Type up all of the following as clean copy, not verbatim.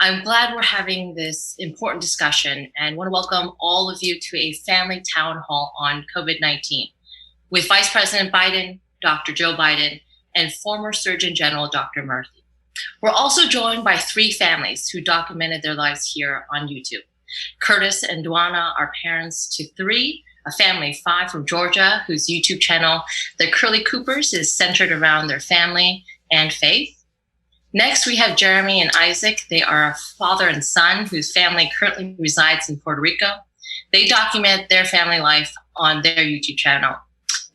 I'm glad we're having this important discussion and want to welcome all of you to a family town hall on COVID-19 with Vice President Biden, Dr. Joe Biden, and former Surgeon General Dr. Murthy. We're also joined by three families who documented their lives here on YouTube. Curtis and Duana are parents to three, a family of five from Georgia, whose YouTube channel, The Curly Coopers, is centered around their family and faith. Next, we have Jeremy and Isaac. They are a father and son whose family currently resides in Puerto Rico. They document their family life on their YouTube channel,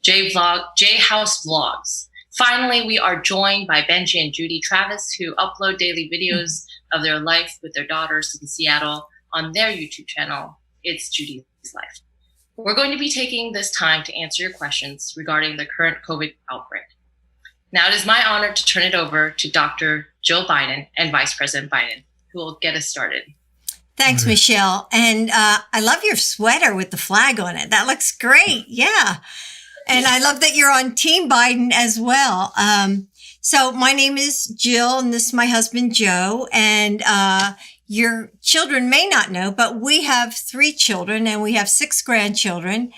J House Vlogs. Finally, we are joined by Benji and Judy Travis, who upload daily videos of their life with their daughters in Seattle on their YouTube channel, It's Judy's Life. We're going to be taking this time to answer your questions regarding the current COVID outbreak. Now it is my honor to turn it over to Dr. Joe Biden and Vice President Biden, who will get us started. Thanks, Michelle. And I love your sweater with the flag on it. That looks great. Yeah. And I love that you're on Team Biden as well. So my name is Jill, and this is my husband, Joe. And your children may not know, but we have 3 children and we have 6 grandchildren.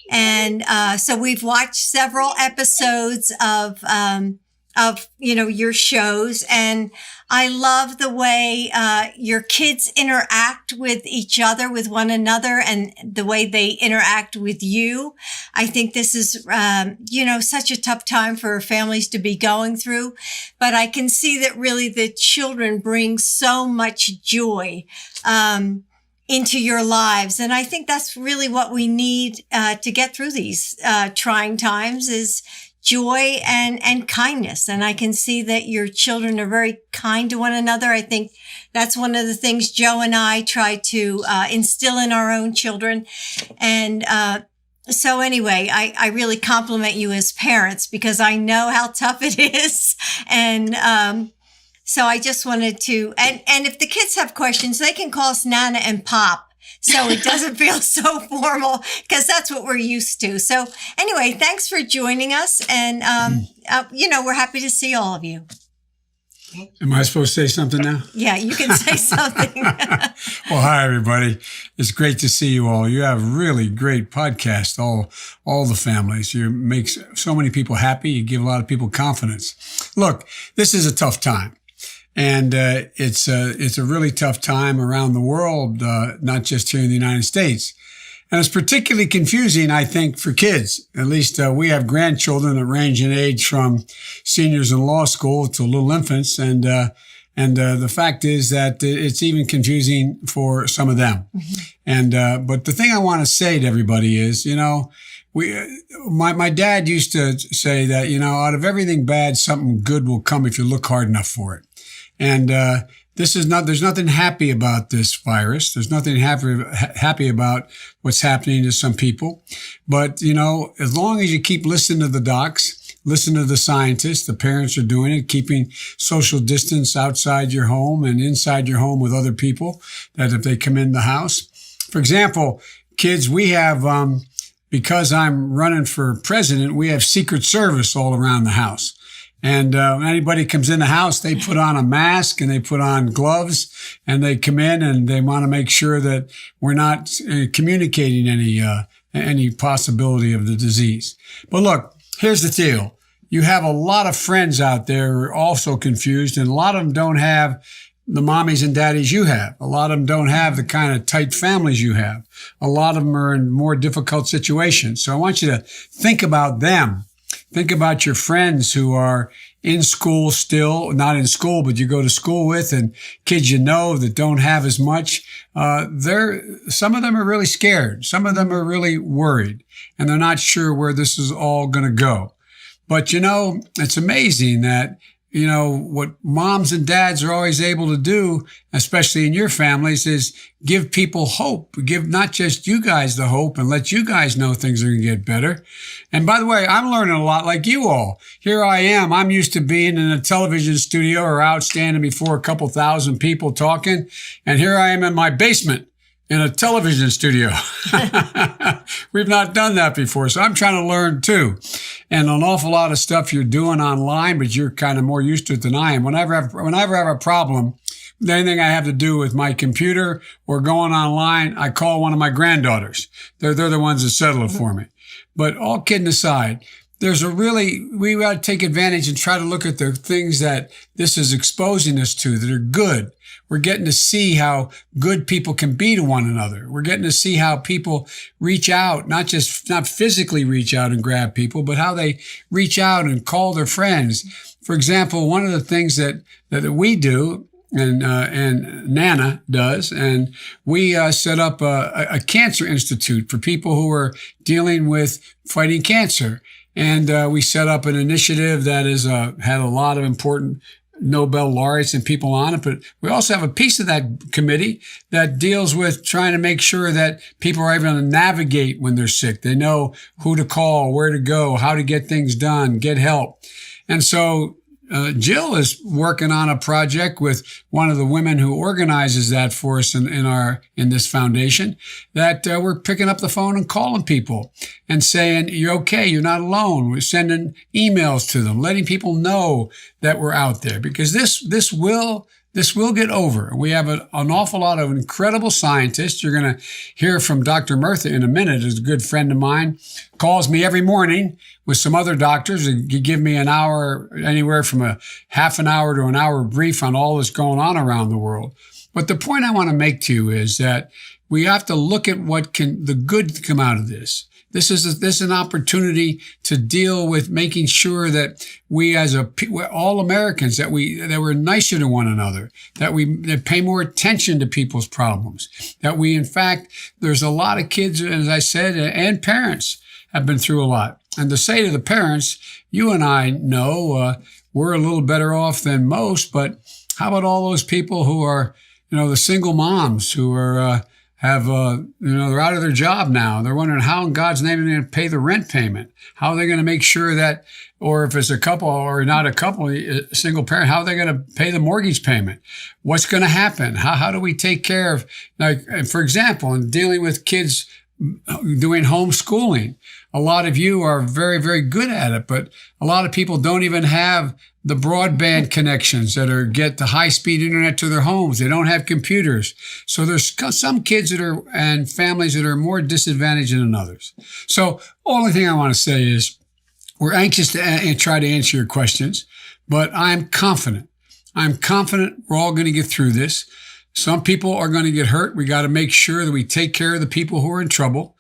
And so we've watched several episodes of your shows, and I love the way your kids interact with each other, with one another, and the way they interact with you. I think this is such a tough time for families to be going through, but I can see that really the children bring so much joy into your lives. And I think that's really what we need to get through these trying times is joy and kindness. And I can see that your children are very kind to one another. I think that's one of the things Joe and I try to instill in our own children. And so anyway, I really compliment you as parents because I know how tough it is. And so I just wanted to, and if the kids have questions, they can call us Nana and Pop. So it doesn't feel so formal because that's what we're used to. So anyway, thanks for joining us. And, we're happy to see all of you. Am I supposed to say something now? Yeah, you can say something. Well, hi, everybody. It's great to see you all. You have really great podcasts, all the families. You make so many people happy. You give a lot of people confidence. Look, this is a tough time. And it's a really tough time around the world, not just here in the United States. And it's particularly confusing, I think, for kids. At least we have grandchildren that range in age from seniors in law school to little infants. And the fact is that it's even confusing for some of them. Mm-hmm. But the thing I want to say to everybody is, my dad used to say that, out of everything bad, something good will come if you look hard enough for it. And there's nothing happy about this virus. There's nothing happy about what's happening to some people. But, as long as you keep listening to the docs, listen to the scientists, the parents are doing it, keeping social distance outside your home and inside your home with other people, that if they come in the house. For example, kids, we have, because I'm running for president, we have Secret Service all around the house. And when anybody comes in the house, they put on a mask and they put on gloves and they come in and they want to make sure that we're not communicating any possibility of the disease. But look, here's the deal. You have a lot of friends out there who are also confused, and a lot of them don't have the mommies and daddies you have. A lot of them don't have the kind of tight families you have. A lot of them are in more difficult situations. So I want you to think about them. Think about your friends who are in school still, not in school, but you go to school with, and kids that don't have as much. Some of them are really scared. Some of them are really worried, and they're not sure where this is all going to go. But, it's amazing that, what moms and dads are always able to do, especially in your families, is give people hope. Give not just you guys the hope and let you guys know things are going to get better. And by the way, I'm learning a lot like you all. Here I am. I'm used to being in a television studio or out standing before a couple thousand people talking. And here I am in my basement in a television studio. We've not done that before. So I'm trying to learn too. And an awful lot of stuff you're doing online, but you're kind of more used to it than I am. Whenever I have a problem anything I have to do with my computer or going online, I call one of my granddaughters. They're the ones that settle it for me. But all kidding aside, we got to take advantage and try to look at the things that this is exposing us to that are good. We're getting to see how good people can be to one another. We're getting to see how people reach out, not physically reach out and grab people, but how they reach out and call their friends. For example, one of the things that we do, and Nana does, and we set up a cancer institute for people who are dealing with fighting cancer. And we set up an initiative that has had a lot of important Nobel laureates and people on it. But we also have a piece of that committee that deals with trying to make sure that people are able to navigate when they're sick. They know who to call, where to go, how to get things done, get help. And so Jill is working on a project with one of the women who organizes that for us in this foundation, that we're picking up the phone and calling people and saying, you're okay, you're not alone. We're sending emails to them, letting people know that we're out there, because this will get over. We have an awful lot of incredible scientists. You're going to hear from Dr. Murthy in a minute, who's a good friend of mine, calls me every morning with some other doctors. You give me an hour, anywhere from a half an hour to an hour brief on all that's going on around the world. But the point I want to make to you is that we have to look at the good come out of this. This is an opportunity to deal with making sure that we, as all Americans, that we're nicer to one another, that pay more attention to people's problems, that we, in fact, there's a lot of kids, as I said, and parents have been through a lot. And to say to the parents, you and I know we're a little better off than most, but how about all those people who are, the single moms who are they're out of their job now. They're wondering how in God's name are they going to pay the rent payment? How are they going to make sure that, or if it's a couple or not a couple, a single parent, how are they going to pay the mortgage payment? What's going to happen? How do we take care of, for example, in dealing with kids doing homeschooling? A lot of you are very, very good at it, but a lot of people don't even have the broadband connections that get the high-speed internet to their homes. They don't have computers. So there's some kids and families that are more disadvantaged than others. So only thing I want to say is we're anxious to try to answer your questions, but I'm confident. We're all going to get through this. Some people are going to get hurt. We got to make sure that we take care of the people who are in trouble,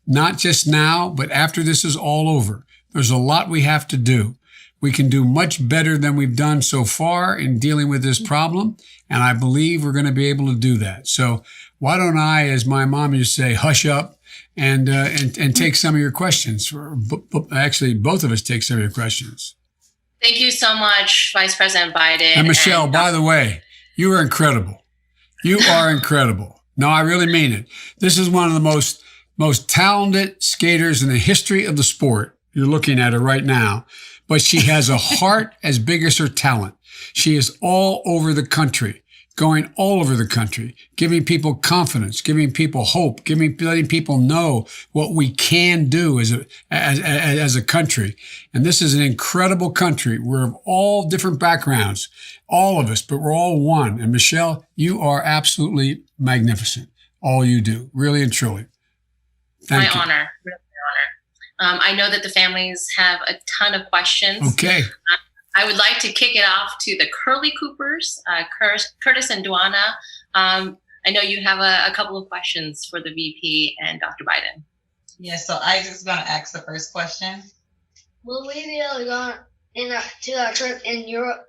not just now, but after this is all over. There's a lot we have to do. We can do much better than we've done so far in dealing with this problem, and I believe we're going to be able to do that. So why don't I, as my mom used to say, hush up and take some of your questions. Actually, both of us take some of your questions. Thank you so much, Vice President Biden. And Michelle, by the way, you are incredible. You are incredible. No, I really mean it. This is one of the most talented skaters in the history of the sport. You're looking at her right now. But she has a heart as big as her talent. She is all over the country, going all over the country, giving people confidence, giving people hope, letting people know what we can do as a country. And this is an incredible country. We're of all different backgrounds, all of us, but we're all one. And Michelle, you are absolutely magnificent. All you do, really and truly. Thank you. Honor. I know that the families have a ton of questions. Okay. I would like to kick it off to the Curly Coopers, Curtis and Duana. I know you have a couple of questions for the VP and Dr. Biden. Yeah, so I just going to ask the first question. Will we be able to go to our trip in Europe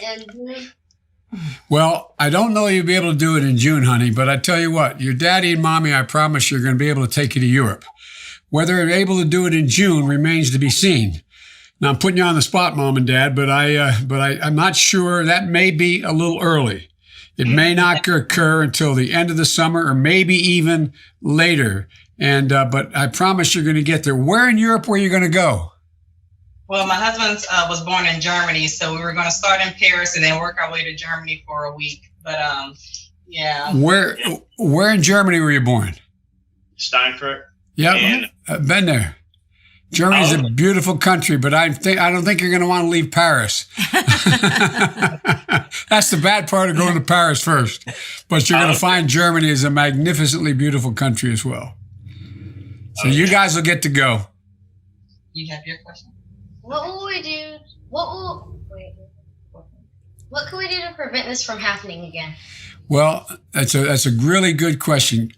in June? Well, I don't know you'll be able to do it in June, honey, but I tell you what, your daddy and mommy, I promise you're going to be able to take you to Europe. Whether they're able to do it in June remains to be seen. Now, I'm putting you on the spot, Mom and Dad, but I'm not sure. That may be a little early. It may not occur until the end of the summer or maybe even later. But I promise you're going to get there. Where in Europe were you going to go? Well, my husband was born in Germany, so we were going to start in Paris and then work our way to Germany for a week. But yeah. Where in Germany were you born? Steinfurt. Yeah, been there. Germany's a beautiful country, but I don't think you're going to want to leave Paris. That's the bad part of going to Paris first. But you're going to find Germany is a magnificently beautiful country as well. So you guys will get to go. You have your question? What will we do? What can we do to prevent this from happening again? Well, that's a really good question.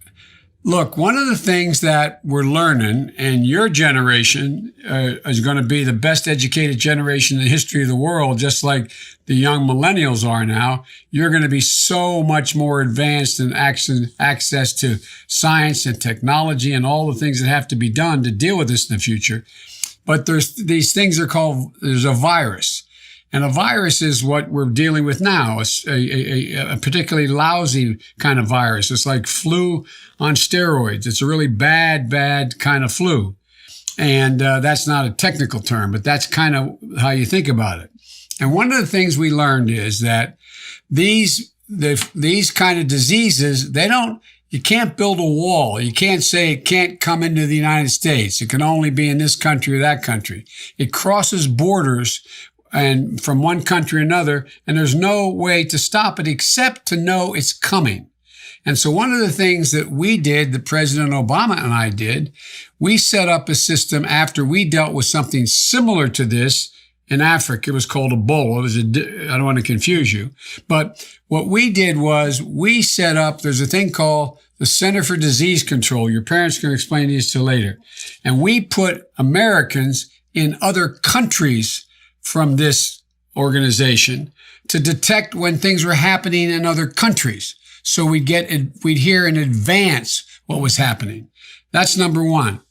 Look, one of the things that we're learning, and your generation is going to be the best educated generation in the history of the world, just like the young millennials are now. You're going to be so much more advanced in access to science and technology and all the things that have to be done to deal with this in the future. But there's a virus. And a virus is what we're dealing with now, a particularly lousy kind of virus. It's like flu on steroids. It's a really bad kind of flu. And that's not a technical term, but that's kind of how you think about it. And one of the things we learned is that these kind of diseases, you can't build a wall. You can't say it can't come into the United States. It can only be in this country or that country. It crosses borders and from one country to another, and there's no way to stop it except to know it's coming. And so one of the things that we did, that President Obama and I did, we set up a system after we dealt with something similar to this in Africa. It was called Ebola. I don't want to confuse you. But what we did was we set up, there's a thing called the Center for Disease Control. Your parents can explain these to you later. And we put Americans in other countries from this organization to detect when things were happening in other countries. So we'd hear in advance what was happening. That's number one.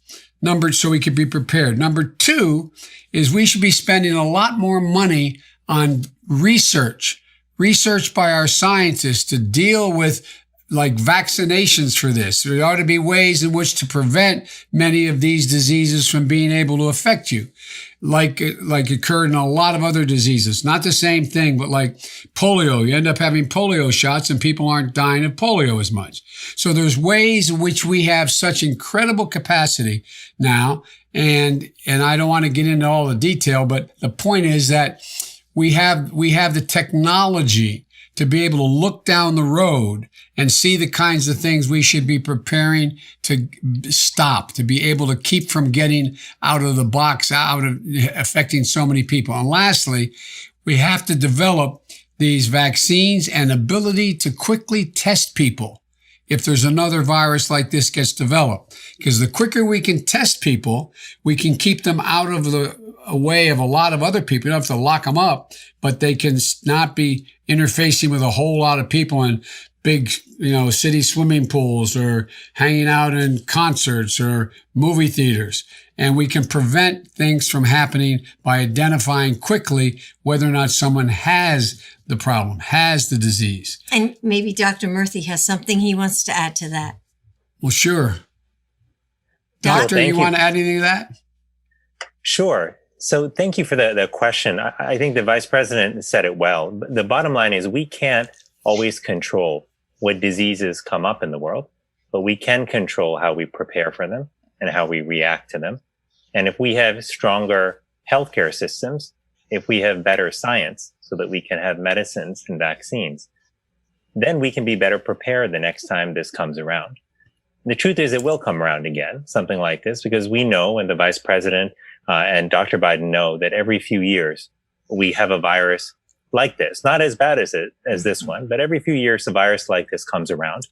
So we could be prepared. Number two is we should be spending a lot more money on research by our scientists to deal with like vaccinations for this. There ought to be ways in which to prevent many of these diseases from being able to affect you, like occurred in a lot of other diseases. Not the same thing, but like polio. You end up having polio shots and people aren't dying of polio as much. So there's ways in which we have such incredible capacity now. And I don't want to get into all the detail, but the point is that we have the technology to be able to look down the road and see the kinds of things we should be preparing to stop, to be able to keep from getting out of the box, out of affecting so many people. And lastly, we have to develop these vaccines and ability to quickly test people if there's another virus like this gets developed. Because the quicker we can test people, we can keep them out of the way of a lot of other people. You don't have to lock them up, but they can not be interfacing with a whole lot of people in big, city swimming pools or hanging out in concerts or movie theaters. And we can prevent things from happening by identifying quickly whether or not someone has the problem, has the disease. And maybe Dr. Murthy has something he wants to add to that. Well, sure. Doctor, you want to add anything to that? Sure. So thank you for the question. I think the Vice President said it well. The bottom line is we can't always control what diseases come up in the world, but we can control how we prepare for them and how we react to them. And if we have stronger healthcare systems, if we have better science so that we can have medicines and vaccines, then we can be better prepared the next time this comes around. The truth is it will come around again, something like this, because we know, and the Vice President and Dr. Biden know, that every few years we have a virus like this, not as bad as this one, but every few years a virus like this comes around.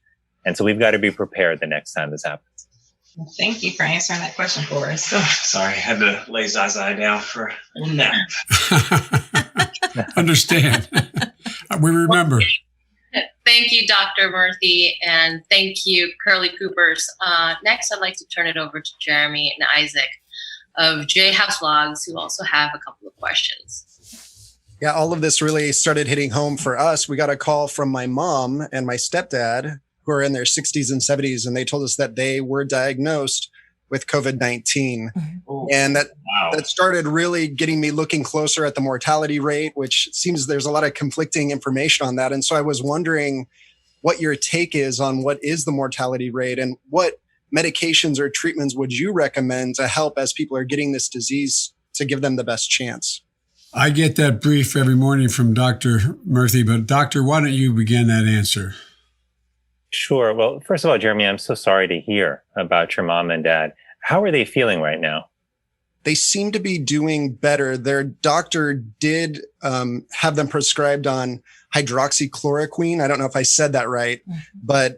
And so we've got to be prepared the next time this happens. Well, thank you for answering that question for us. Sorry, I had to lay Zaza down for a little nap. Understand. We remember. Thank you, Dr. Murthy, and thank you, Curly Coopers. Next, I'd like to turn it over to Jeremy and Isaac of J House Vlogs, who also have a couple of questions. Yeah, all of this really started hitting home for us. We got a call from my mom and my stepdad, who are in their 60s and 70s, and they told us that they were diagnosed with COVID-19. Oh, and that wow. started really getting me looking closer at the mortality rate, which seems there's a lot of conflicting information on that. And so I was wondering what your take is on what is the mortality rate and what medications or treatments would you recommend to help as people are getting this disease to give them the best chance? I get that brief every morning from Dr. Murthy, but Doctor, why don't you begin that answer? Sure. Well, first of all, Jeremy, I'm so sorry to hear about your mom and dad. How are they feeling right now? They seem to be doing better. Their doctor did have them prescribed on hydroxychloroquine. I don't know if I said that right, but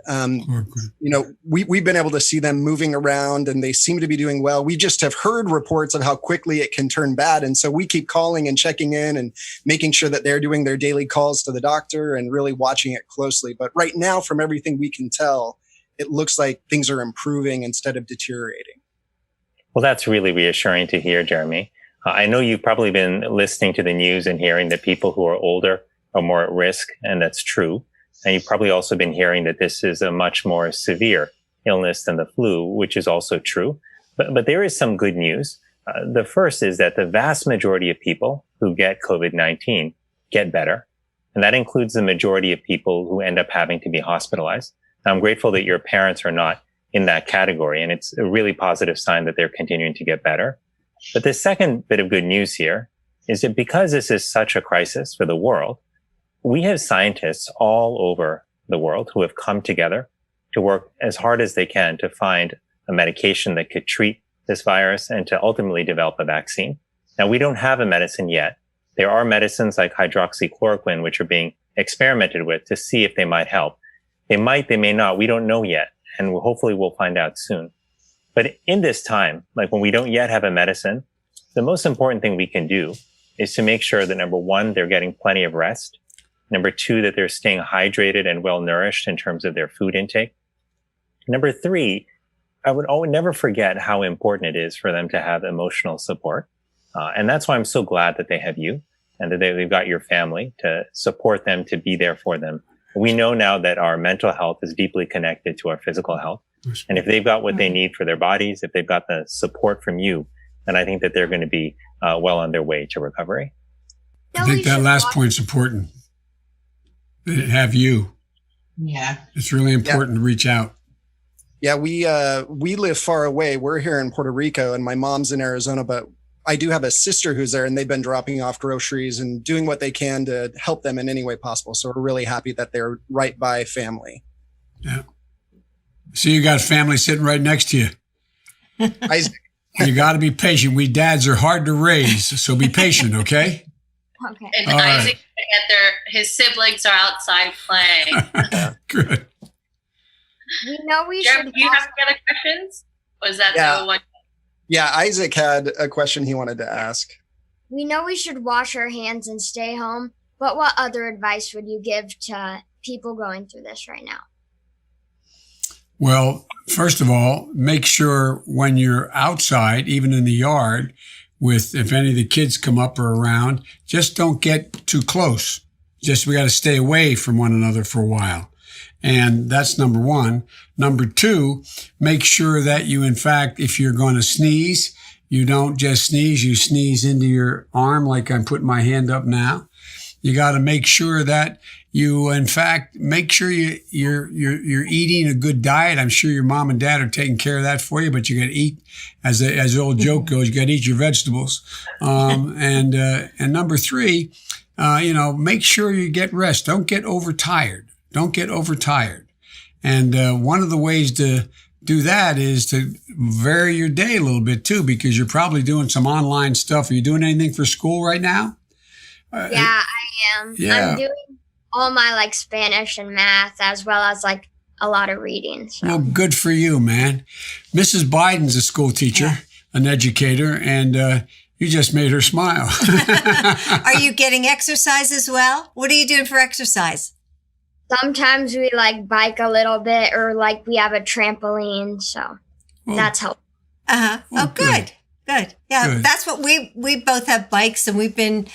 we've been able to see them moving around and they seem to be doing well. We just have heard reports of how quickly it can turn bad. And so we keep calling and checking in and making sure that they're doing their daily calls to the doctor and really watching it closely. But right now, from everything we can tell, it looks like things are improving instead of deteriorating. Well, that's really reassuring to hear, Jeremy. I know you've probably been listening to the news and hearing that people who are older are more at risk, and that's true. And you've probably also been hearing that this is a much more severe illness than the flu, which is also true. But there is some good news. The first is that the vast majority of people who get COVID-19 get better. And that includes the majority of people who end up having to be hospitalized. I'm grateful that your parents are not in that category. And it's a really positive sign that they're continuing to get better. But the second bit of good news here is that because this is such a crisis for the world, we have scientists all over the world who have come together to work as hard as they can to find a medication that could treat this virus and to ultimately develop a vaccine. Now, we don't have a medicine yet. There are medicines like hydroxychloroquine, which are being experimented with to see if they might help. They might, they may not. We don't know yet. And hopefully we'll find out soon. But in this time, like when we don't yet have a medicine, the most important thing we can do is to make sure that number one, they're getting plenty of rest. Number two, that they're staying hydrated and well nourished in terms of their food intake. Number three, I would never forget how important it is for them to have emotional support. And that's why I'm so glad that they have you and that they've got your family to support them, to be there for them. We know now that our mental health is deeply connected to our physical health. And if they've got what they need for their bodies, if they've got the support from you, then I think that they're going to be well on their way to recovery. I think that last point's important. They have you. Yeah. It's really important to reach out. Yeah, we live far away. We're here in Puerto Rico and my mom's in Arizona, but I do have a sister who's there and they've been dropping off groceries and doing what they can to help them in any way possible. So we're really happy that they're right by family. Yeah. So you got family sitting right next to you. You got to be patient. We dads are hard to raise, so be patient, okay? Okay. And All Isaac, his siblings are outside playing. Good. We know we Jeremy, should. do you have any other questions? Or is that the one? Yeah, Isaac had a question he wanted to ask. We know we should wash our hands and stay home, but what other advice would you give to people going through this right now? Well, first of all, make sure when you're outside, even in the yard, if any of the kids come up or around, just don't get too close. We got to stay away from one another for a while. And that's number one. Number two, make sure that you, in fact, if you're going to sneeze, you don't just sneeze, you sneeze into your arm like I'm putting my hand up now. You got to make sure that you, in fact, make sure you're eating a good diet. I'm sure your mom and dad are taking care of that for you, but you got to eat, as the old joke goes, you got to eat your vegetables. And number three, make sure you get rest. Don't get overtired. And one of the ways to do that is to vary your day a little bit too, because you're probably doing some online stuff. Are you doing anything for school right now? Yeah, I am. Yeah. I'm doing all my Spanish and math as well as a lot of reading. So. Well, good for you, man. Mrs. Biden's a school teacher, an educator, and you just made her smile. Are you getting exercise as well? What are you doing for exercise? Sometimes we bike a little bit or we have a trampoline. So that's helpful. Uh-huh. Well, oh, good. Yeah, Good. That's what we both have bikes and we've been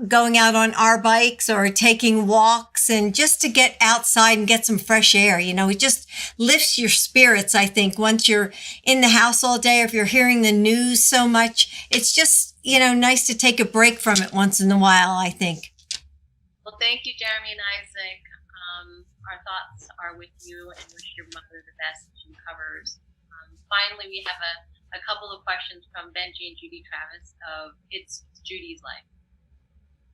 going out on our bikes or taking walks and just to get outside and get some fresh air. It just lifts your spirits, I think, once you're in the house all day or if you're hearing the news so much. It's just, nice to take a break from it once in a while, I think. Well, thank you, Jeremy and Isaac. Our thoughts are with you and wish your mother the best as she recovers. finally we have a couple of questions from Benji and Judy Travis of It's Judy's Life.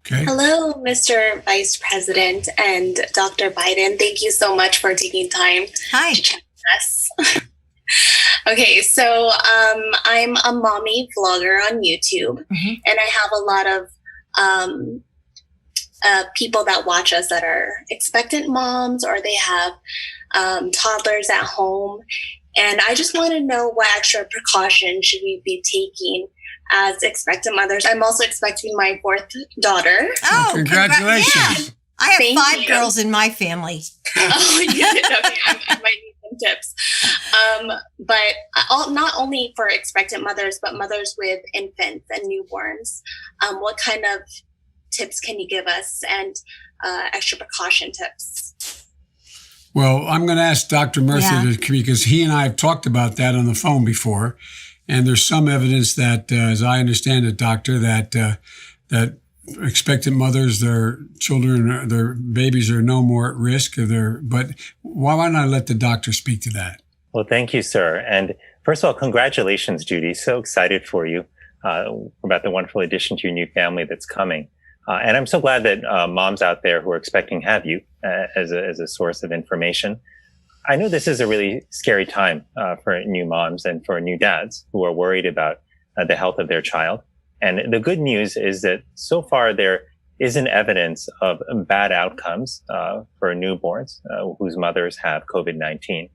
Okay. Hello, Mr. Vice President and Dr. Biden. Thank you so much for taking time Hi. to chat with us. Okay, so I'm a mommy vlogger on YouTube, and I have a lot of people that watch us that are expectant moms, or they have toddlers at home. And I just want to know what extra precautions should we be taking as expectant mothers. I'm also expecting my 4th daughter. Oh, Congratulations. Yeah. I have Thank 5 you. girls in my family. Oh, you did? Okay, I might need some tips. But not only for expectant mothers, but mothers with infants and newborns. What kind of tips can you give us, and extra precaution tips? Well, I'm going to ask Dr. Murthy to, because he and I have talked about that on the phone before. And there's some evidence that, as I understand it, doctor, that expectant mothers, their children, their babies are no more at risk. But why not let the doctor speak to that? Well, thank you, sir. And first of all, congratulations, Judy. So excited for you about the wonderful addition to your new family that's coming. And I'm so glad that moms out there who are expecting have you as a source of information. I know this is a really scary time for new moms and for new dads who are worried about the health of their child. And the good news is that so far there isn't evidence of bad outcomes for newborns whose mothers have COVID-19.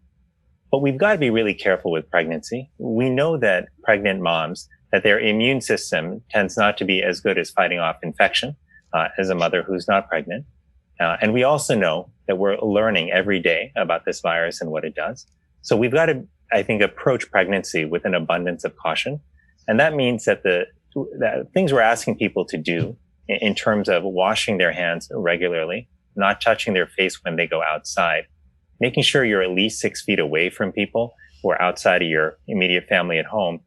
But we've got to be really careful with pregnancy. We know that pregnant moms, that their immune system tends not to be as good as fighting off infection as a mother who's not pregnant. And we also know that we're learning every day about this virus and what it does. So we've got to, I think, approach pregnancy with an abundance of caution. And that means that the things we're asking people to do in terms of washing their hands regularly, not touching their face when they go outside, making sure you're at least 6 feet away from people who are outside of your immediate family at home,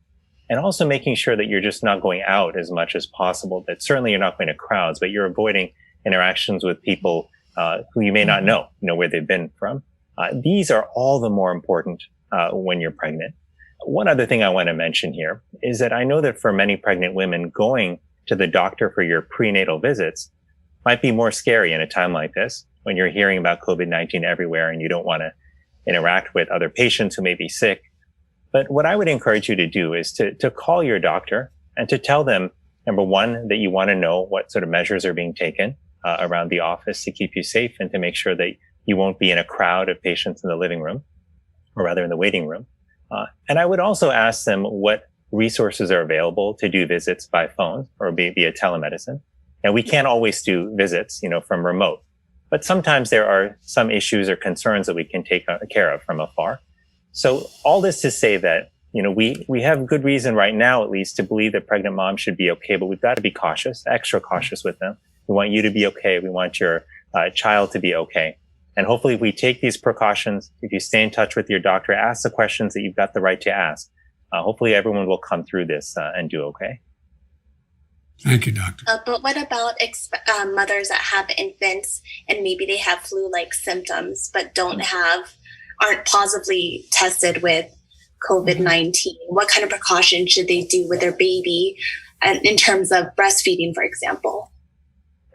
and also making sure that you're just not going out as much as possible, that certainly you're not going to crowds, but you're avoiding interactions with people who you may not know where they've been from. These are all the more important when you're pregnant. One other thing I want to mention here is that I know that for many pregnant women, going to the doctor for your prenatal visits might be more scary in a time like this, when you're hearing about COVID-19 everywhere and you don't want to interact with other patients who may be sick. But what I would encourage you to do is to call your doctor and to tell them, number one, that you want to know what sort of measures are being taken around the office to keep you safe and to make sure that you won't be in a crowd of patients in the living room, or rather in the waiting room. And I would also ask them what resources are available to do visits by phone or via telemedicine. And we can't always do visits, from remote, but sometimes there are some issues or concerns that we can take care of from afar. So all this to say that, we have good reason right now, at least, to believe that pregnant moms should be okay, but we've got to be cautious, extra cautious with them. We want you to be okay. We want your child to be okay. And hopefully if we take these precautions, if you stay in touch with your doctor, ask the questions that you've got the right to ask, hopefully everyone will come through this and do okay. Thank you, doctor. But what about mothers that have infants and maybe they have flu-like symptoms, but aren't positively tested with COVID-19? What kind of precautions should they do with their baby in terms of breastfeeding, for example?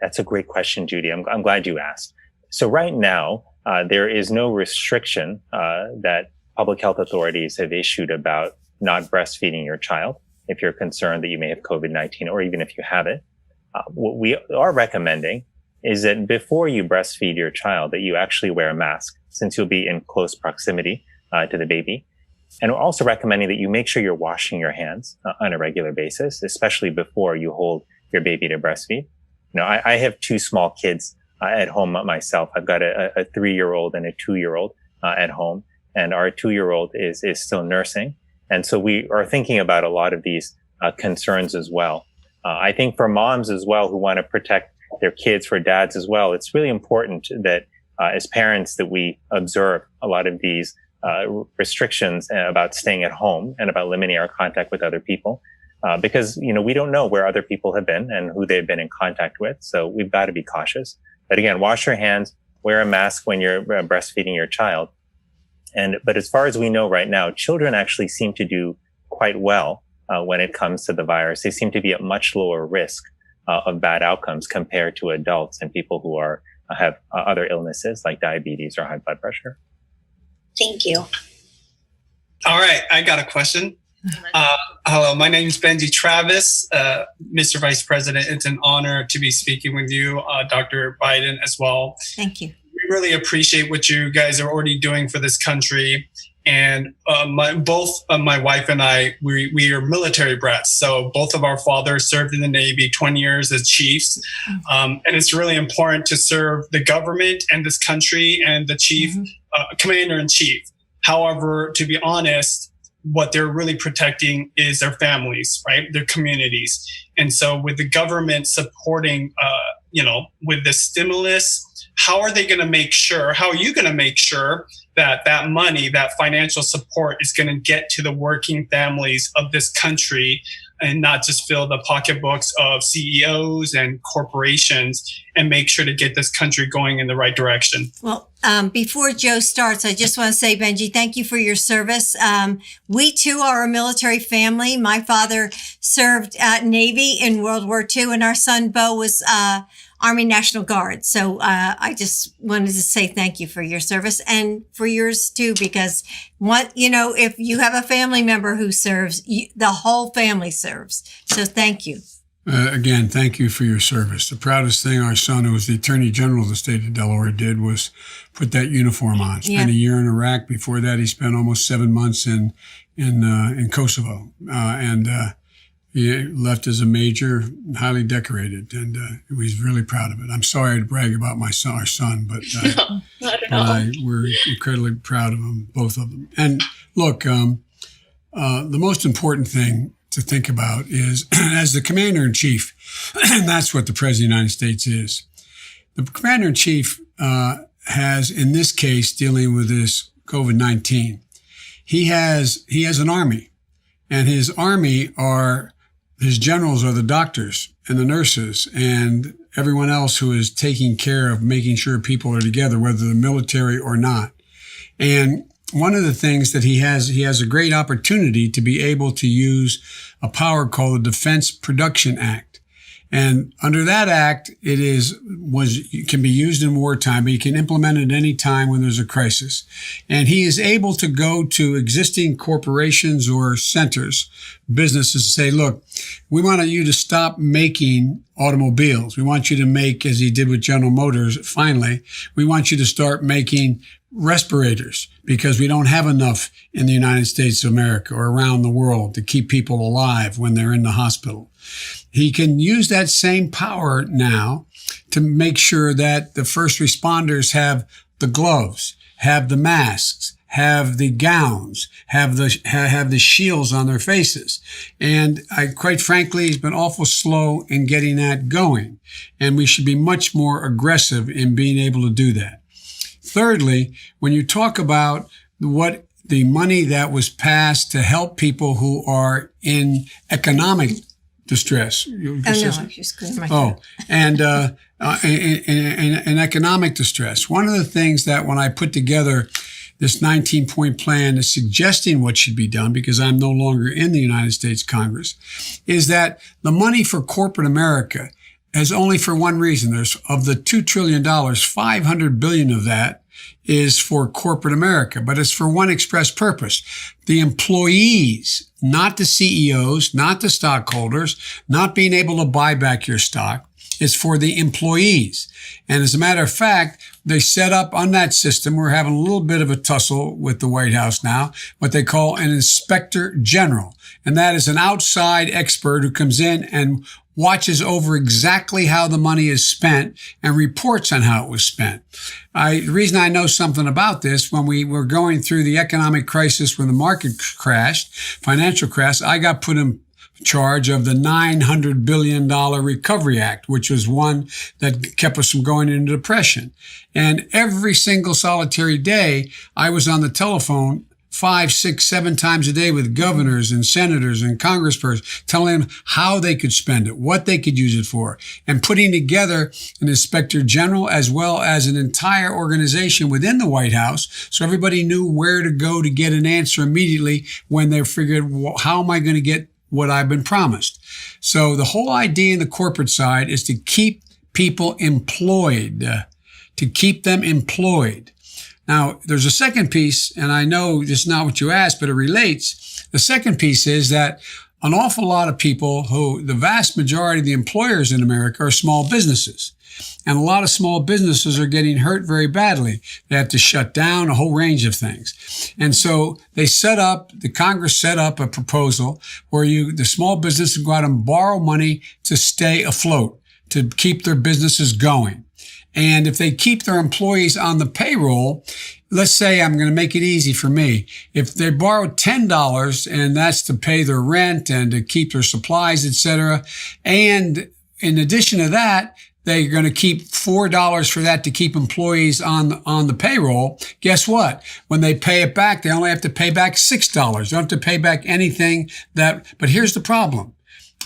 That's a great question, Judy. I'm glad you asked. So right now, there is no restriction that public health authorities have issued about not breastfeeding your child if you're concerned that you may have COVID-19, or even if you have it. What we are recommending is that before you breastfeed your child, that you actually wear a mask, since you'll be in close proximity to the baby. And we're also recommending that you make sure you're washing your hands on a regular basis, especially before you hold your baby to breastfeed. I have 2 small kids at home myself. I've got a 3-year-old and a 2-year-old at home, and our 2-year-old is still nursing. And so we are thinking about a lot of these concerns as well. I think for moms as well who want to protect their kids, for dads as well, it's really important that as parents that we observe a lot of these restrictions about staying at home and about limiting our contact with other people. Because, we don't know where other people have been and who they've been in contact with. So we've got to be cautious. But again, wash your hands, wear a mask when you're breastfeeding your child. But as far as we know right now, children actually seem to do quite well when it comes to the virus. They seem to be at much lower risk of bad outcomes compared to adults and people who have other illnesses like diabetes or high blood pressure. Thank you. All right, I got a question. Hello, my name is Benji Travis. Mr. Vice President, it's an honor to be speaking with you, Dr. Biden as well. Thank you. We really appreciate what you guys are already doing for this country. And both my wife and I, we are military brats. So both of our fathers served in the Navy 20 years as chiefs. And it's really important to serve the government and this country and the chief, commander in chief. However, to be honest, what they're really protecting is their families, right? Their communities. And so with the government supporting, with the stimulus, how are you going to make sure that money, that financial support is going to get to the working families of this country and not just fill the pocketbooks of CEOs and corporations, and make sure to get this country going in the right direction? Well, before Joe starts, I just want to say, Benji, thank you for your service. We too are a military family. My father served Navy in World War II, and our son Bo was Army National Guard. So I just wanted to say thank you for your service and for yours too, because if you have a family member who serves, the whole family serves. So thank you. Again, thank you for your service. The proudest thing our son, who was the Attorney General of the state of Delaware, did was put that uniform on. Spent a year in Iraq. Before that, he spent almost 7 months in Kosovo. He left as a major, highly decorated, and he was really proud of it. I'm sorry to brag about our son, but No, not at all. we're incredibly proud of them, both of them. And look, the most important thing to think about is, as the commander-in-chief, and that's what the President of the United States is. The commander-in-chief has, in this case, dealing with this COVID-19, he has an army, and his army his generals are the doctors and the nurses and everyone else who is taking care of making sure people are together, whether they're military or not. And one of the things that he has a great opportunity to be able to use a power called the Defense Production Act. And under that act, it can be used in wartime, but you can implement it any time when there's a crisis. And he is able to go to existing corporations or centers, businesses, and say, look, we want you to stop making automobiles. We want you to make, as he did with General Motors, finally, we want you to start making respirators, because we don't have enough in the United States of America or around the world to keep people alive when they're in the hospital. He can use that same power now to make sure that the first responders have the gloves, have the masks, have the gowns, have the shields on their faces. And quite frankly, he's been awful slow in getting that going. And we should be much more aggressive in being able to do that. Thirdly, when you talk about what the money that was passed to help people who are in economic distress. And in economic distress. One of the things that when I put together this 19-point plan is suggesting what should be done, because I'm no longer in the United States Congress, is that the money for corporate America is only for one reason. There's, of the $2 trillion, $500 billion of that is for corporate America, but it's for one express purpose. The employees, not the CEOs, not the stockholders, not being able to buy back your stock. It's for the employees. And as a matter of fact, they set up on that system, we're having a little bit of a tussle with the White House now, what they call an inspector general. And that is an outside expert who comes in and watches over exactly how the money is spent and reports on how it was spent. The reason I know something about this, when we were going through the economic crisis, when the market crashed, financial crash, I got put in charge of the $900 billion Recovery Act, which was one that kept us from going into depression. And every single solitary day, I was on the telephone 5, 6, 7 times a day with governors and senators and congresspersons, telling them how they could spend it, what they could use it for, and putting together an inspector general as well as an entire organization within the White House so everybody knew where to go to get an answer immediately when they figured, well, how am I going to get what I've been promised? So the whole idea in the corporate side is to keep people employed, to keep them employed. Now, there's a second piece, and I know it's not what you asked, but it relates. The second piece is that an awful lot of people the vast majority of the employers in America are small businesses. And a lot of small businesses are getting hurt very badly. They have to shut down a whole range of things. And so the Congress set up a proposal where the small business can go out and borrow money to stay afloat, to keep their businesses going. And if they keep their employees on the payroll, let's say I'm going to make it easy for me. If they borrow $10 and that's to pay their rent and to keep their supplies, etc., and in addition to that, they're going to keep $4 for that to keep employees on the payroll. Guess what? When they pay it back, they only have to pay back $6. They don't have to pay back anything but here's the problem.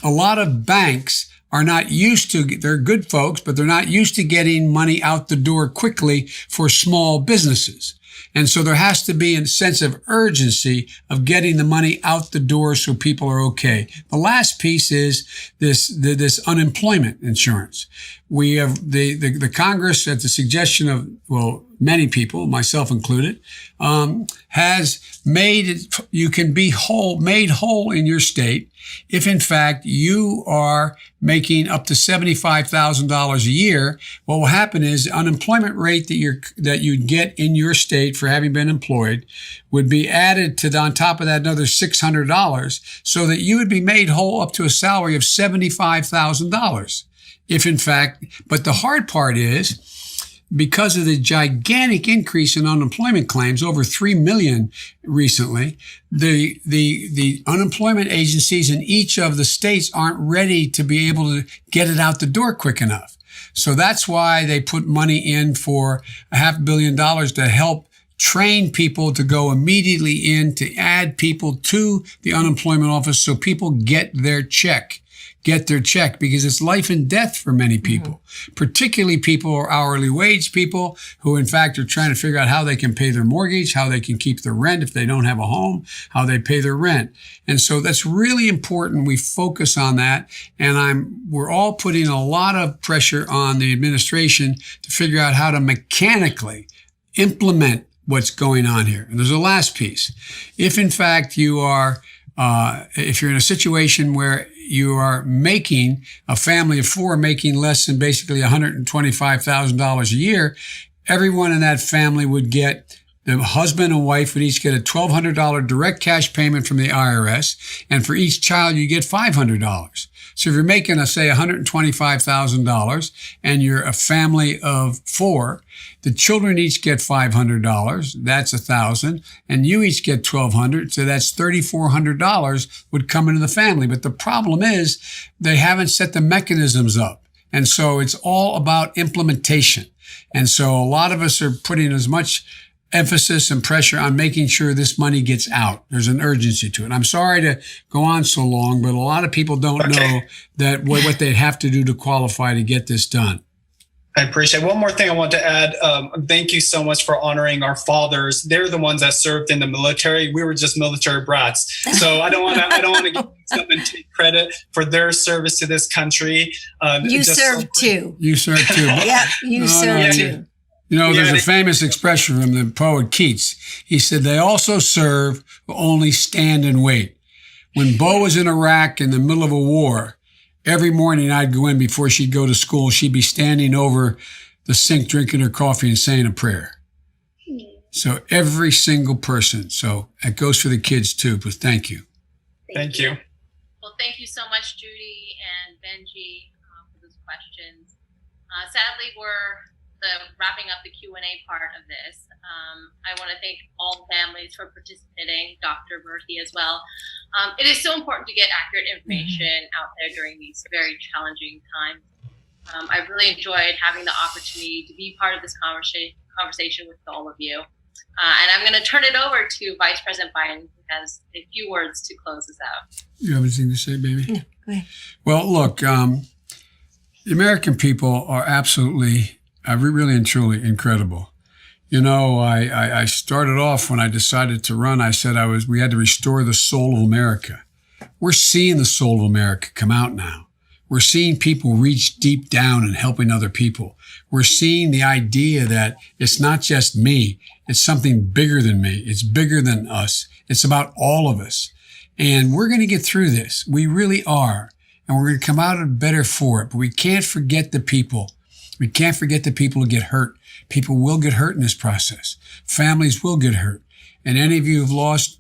A lot of banks are not used to, they're good folks, but they're not used to getting money out the door quickly for small businesses. And so there has to be a sense of urgency of getting the money out the door so people are okay. The last piece is this unemployment insurance. We have the Congress, at the suggestion of, many people, myself included, has made it, you can be made whole in your state if in fact you are making up to $75,000 a year. What will happen is the unemployment rate that you'd get in your state for having been employed would be added to on top of that another $600, so that you would be made whole up to a salary of $75,000. If in fact, but the hard part is, because of the gigantic increase in unemployment claims, over 3 million recently, the unemployment agencies in each of the states aren't ready to be able to get it out the door quick enough. So that's why they put money in for $500 million to help train people to go immediately in, to add people to the unemployment office so people get their check, because it's life and death for many people, particularly people who are hourly wage people who in fact are trying to figure out how they can pay their mortgage, how they can keep their rent if they don't have a home, how they pay their rent. And so that's really important. We focus on that. And we're all putting a lot of pressure on the administration to figure out how to mechanically implement what's going on here. And there's a last piece. If in fact you are, if you're in a situation where you are making a family of 4 making less than basically $125,000 a year, everyone in that family would get, the husband and wife would each get a $1,200 direct cash payment from the IRS. And for each child, you get $500. So if you're making, say, $125,000 and you're a family of 4, the children each get $500. That's $1,000. And you each get $1,200. So that's $3,400 would come into the family. But the problem is they haven't set the mechanisms up. And so it's all about implementation. And so a lot of us are putting as much emphasis and pressure on making sure this money gets out. There's an urgency to it. I'm sorry to go on so long, but a lot of people don't know that what they have to do to qualify to get this done. I appreciate it. One more thing I want to add. Thank you so much for honoring our fathers. They're the ones that served in the military. We were just military brats. So I don't want to give them and take credit for their service to this country. You served too. You served too. Yeah, you served too. You know, there's a famous expression from the poet Keats. He said, they also serve who only stand and wait. When Bo was in Iraq in the middle of a war, every morning I'd go in before she'd go to school. She'd be standing over the sink, drinking her coffee and saying a prayer. So every single person. So that goes for the kids too, but thank you. Thank you. Well, thank you so much, Judy and Benji, for those questions. Sadly, we're wrapping up the Q&A part of this. I want to thank all families for participating, Dr. Murthy as well. It is so important to get accurate information out there during these very challenging times. I've really enjoyed having the opportunity to be part of this conversation with all of you. And I'm going to turn it over to Vice President Biden, who has a few words to close us out. You have anything to say, baby? No, go ahead. Well, look, the American people are absolutely, really and truly incredible. You know, I started off when I decided to run, I said we had to restore the soul of America. We're seeing the soul of America come out now. We're seeing people reach deep down and helping other people. We're seeing the idea that it's not just me. It's something bigger than me. It's bigger than us. It's about all of us. And we're going to get through this. We really are. And we're going to come out better for it. But we can't forget the people. We can't forget the people who get hurt. People will get hurt in this process. Families will get hurt. And any of you who've lost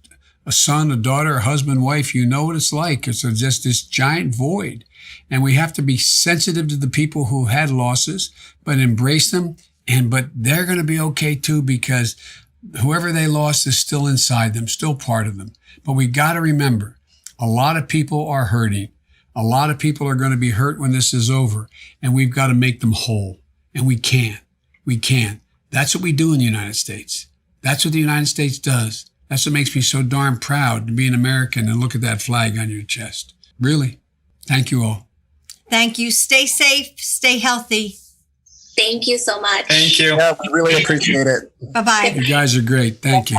a son, a daughter, a husband, wife, you know what it's like. It's just this giant void. And we have to be sensitive to the people who had losses, but embrace them. But they're going to be okay too, because whoever they lost is still inside them, still part of them. But we got to remember, a lot of people are hurting. A lot of people are going to be hurt when this is over, and we've got to make them whole. And we can. We can. That's what we do in the United States. That's what the United States does. That's what makes me so darn proud to be an American and look at that flag on your chest. Really. Thank you all. Thank you. Stay safe. Stay healthy. Thank you so much. Thank you. Yeah, we really appreciate it. Bye-bye. You guys are great. Thank you.